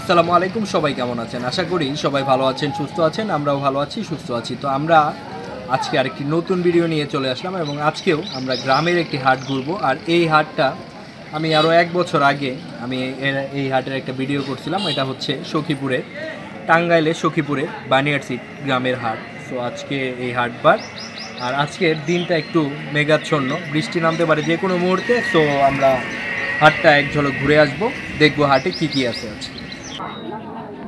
আসসালামু আলাইকুম, সবাই কেমন আছেন? আশা করি সবাই ভালো আছেন, সুস্থ আছেন। আমরাও ভালো আছি, সুস্থ আছি। তো আমরা আজকে আরেকটি নতুন ভিডিও নিয়ে চলে আসলাম এবং আজকেও আমরা গ্রামের একটি হাট ঘুরবো। আর এই হাটটা আমি আরও 1 বছর আগে এই হাটের একটা ভিডিও করছিলাম। এটা হচ্ছে সখীপুরে, টাঙ্গাইলের সখীপুরে বানিয়ারসিট গ্রামের হাট। সো আজকে এই হাটবার, আর আজকের দিনটা একটু মেঘাচ্ছন্ন, বৃষ্টি নামতে পারে যে কোনো মুহূর্তে। সো আমরা হাটটা এক ঝলক ঘুরে আসবো, দেখবো হাটে কি কি আছে আজকে।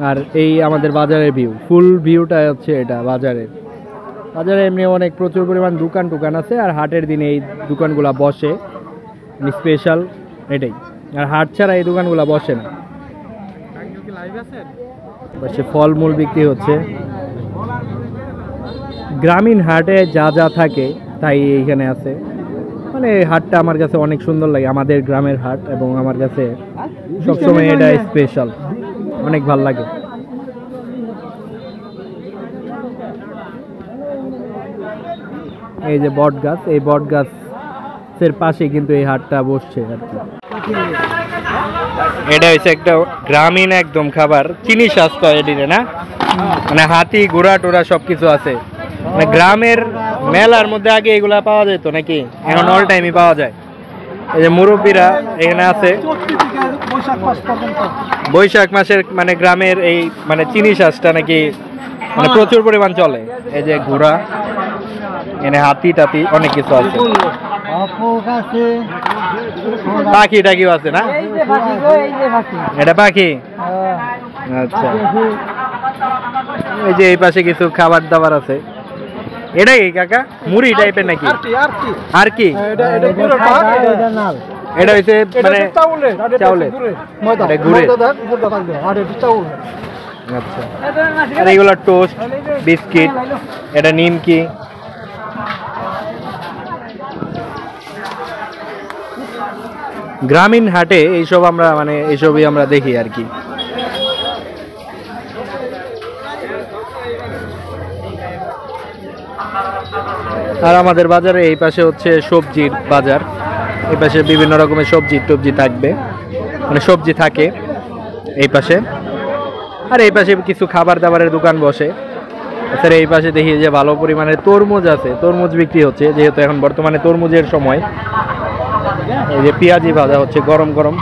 আর এই আমাদের বাজারের ভিউ, ফুল ভিউটা হচ্ছে এটা বাজারে এমনি অনেক প্রচুর পরিমাণ দোকান আছে। আর হাটের দিনে এই দোকানগুলা বসে, স্পেশাল এটাই। আর হাট ছাড়া এই দোকানগুলা বসে না। পাশে ফলমূল বিক্রি হচ্ছে। গ্রামীণ হাটে যা যা থাকে তাই এইখানে আছে। মানে হাটটা আমার কাছে অনেক সুন্দর লাগে, আমাদের গ্রামের হাট, এবং আমার কাছে সবসময় এটা স্পেশাল, অনেক ভালো লাগে। এই যে বট গাছ, এই বট গাছের পাশে কিন্তু এই হাটটা বসছে আর কি। এটা হচ্ছে একটা গ্রামীণ একদম খাবার, চিনি স্বাস্থ্য এদিকে না, মানে হাতি ঘোড়া টোড়া সবকিছু আছে। মানে গ্রামের মেলার মধ্যে আগে এগুলা পাওয়া যেত নাকি, এখন অল টাইমই পাওয়া যায়। এই যে মুরব্বীরা এখানে আছে, বৈশাখ মাসের মানে গ্রামের এই মানে চিনি শ্বাসটা নাকি মানে প্রচুর পরিমাণ চলে। এই যে ঘোড়া, এখানে হাতি টাতি অনেক কিছু আছে, পাখি টাকিও আছে না? এটা পাখি, আচ্ছা। এই যে এই পাশে কিছু খাবার দাবার আছে। এটাই কাকা মুড়ি টাইপের নাকি? আর কি এটা হইছে মানে চাউলের গুড়ে। আচ্ছা, আর এগুলো টোস্ট, বিস্কিট, এটা নিমকি। গ্রামীণ হাটে এইসব আমরা মানে এইসবই আমরা দেখি আর কি। আর আমাদের বাজারে এই পাশে হচ্ছে সবজির বাজার। এই পাশে বিভিন্ন রকমের সবজি থাকবে, মানে সবজি থাকে এই পাশে। আর এই পাশে কিছু খাবার দাবারের দোকান বসে। স্যার এই পাশে দেখি যে ভালো পরিমাণে তরমুজ আছে, তরমুজ বিক্রি হচ্ছে, যেহেতু এখন বর্তমানে তরমুজের সময়। এই যে পেঁয়াজি ভাজা হচ্ছে গরম গরম।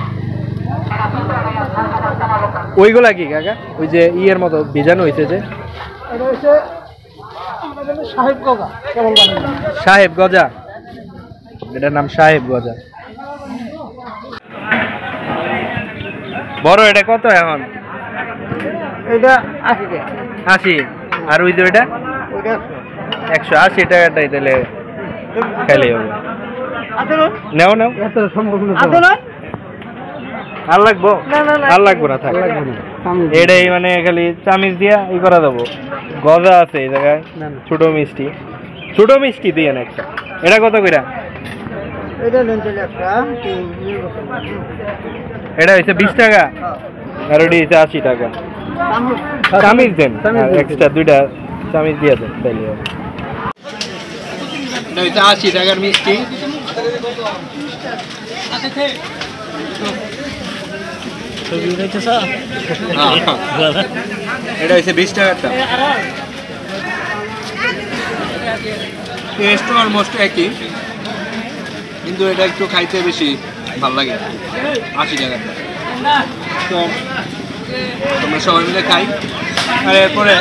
ওইগুলা কি কাকা? ওই যে ইয়ের মতো ভিজানো হয়েছে যে, সাহেব গজা, এটার নাম সাহেব গজা। বড় এটা কত এখন? এটা 80। আর ওই যে ওইটা 180 টাকাটাই তাহলে খাইলেই হবে। নেও আর লাগবো? আর লাগবো না, থাক। এটাই মানে খালি চামিচ দিয়া ই করা দেবো। গজা আছে এই জায়গায়, ছোট মিষ্টি দিয়ে একটা। এটা কত কইরা? এটা হচ্ছে 20 টাকা, আর ওটা হচ্ছে 80 টাকা। চামিচ দেন, এক্সট্রা 2টা চামিচ দিয়ে দেন তাইলে হবে। এটা হচ্ছে 80 টাকার মিষ্টি। এটা হচ্ছে 20 টাকারটা। টেস্ট অলমোস্ট একই, কিন্তু এটা একটু খাইতে বেশি ভালো লাগে। 80 টাকারটা। তো তোমরা সবাই মিলে খাই, আর এরপরে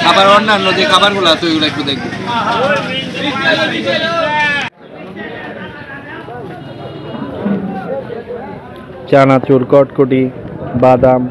আবার অন্যান্য যে খাবারগুলো আছে ওইগুলো একটু দেখবো। চানাচুর, কটকটি, বাদাম,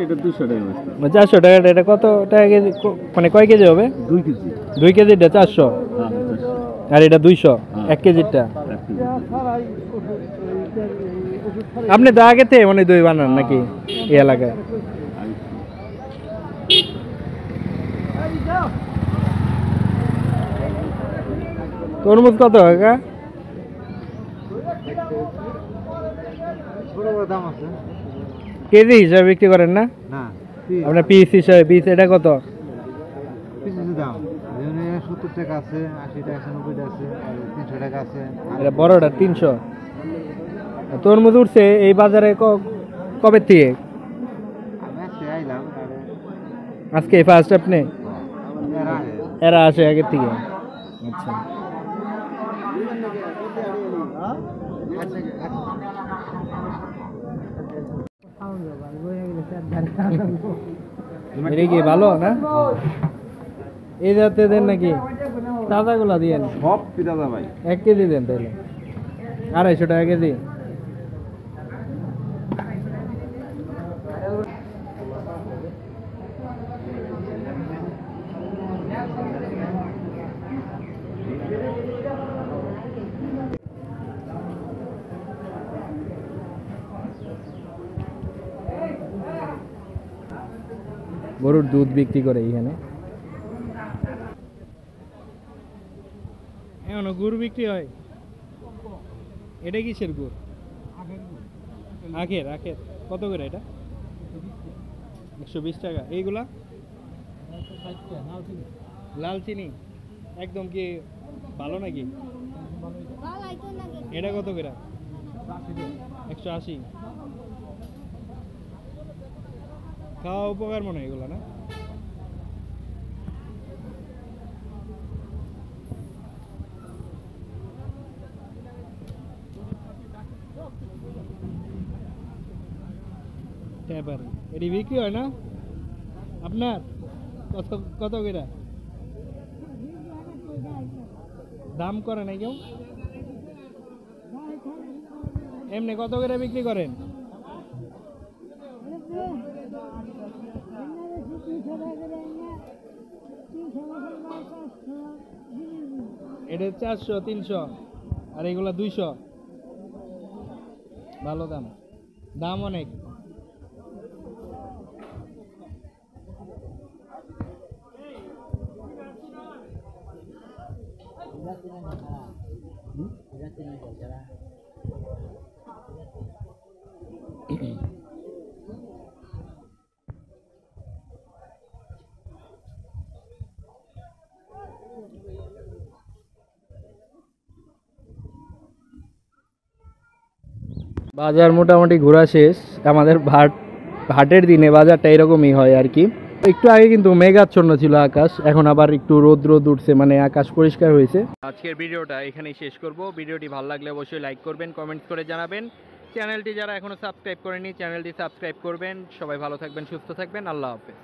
এটা 200 টাকা। 400 টাকা। এটা কত টাকা কেজি, মানে কয় কেজি হবে? 2 কেজি। 2 কেজিটা 400, আর এটা 200 1 কেজিটা। আপনি তো আগে থেকে মানে দই বানান নাকি এই এলাকায়? তরমুজ কত কাকা? দাম আছে কেজি হিসাবে বিক্রি করেন না? না আপনার পিস হিসাবে পিস এটা কত? দাম 70 টাকা আছে, 80 টাকা আছে, 90 টাকা আছে, আর 300 টাকা আছে। এটা বড়টা 300। তরমুজ উঠছে এই বাজারে কবে থেকে? আমি আজকে আইলাম আজকে ফার্স্ট আপনি? এরা আসে আগের থেকে। আচ্ছা এটা কি ভালো না? এই জাতে দেন নাকি? তাজাগুলা দিয়ে সব পিতাদা ভাই 1 কেজি দেন তাহলে। 250 টাকা কেজি। গরুর দুধ বিক্রি করে এখানে। এমন গুড় বিক্রি হয়? এটা কিসের গুড়? আখের। আখের কত করে এটা? 120 টাকা। এইগুলা লাল চিনি একদম কি ভালো নাকি? এটা কত করে? 180। খাওয়া উপকার মনে হয় এগুলো না? ট্যাপার এটি বিক্রি হয় না আপনার? কত কত করে দাম করে না কেউ? এমনি কত করে বিক্রি করেন? এটা 400 300 আর এগুলা 200। ভালো দাম, দাম অনেক। বাজার মোটামুটি ঘোরা শেষ আমাদের। হাটের দিনে বাজারটা এরকমই হয় আর কি। একটু আগে কিন্তু মেঘাচ্ছন্ন ছিল আকাশ, এখন আবার একটু রোদ উঠছে, মানে আকাশ পরিষ্কার হয়েছে। আজকের ভিডিওটা এখানেই শেষ করব। ভিডিওটি ভালো লাগলে অবশ্যই লাইক করবেন, কমেন্টস করে জানাবেন। চ্যানেলটি যারা এখনো সাবস্ক্রাইব করেনি চ্যানেলটি সাবস্ক্রাইব করবেন। সবাই ভালো থাকবেন, সুস্থ থাকবেন। আল্লাহ হাফেজ।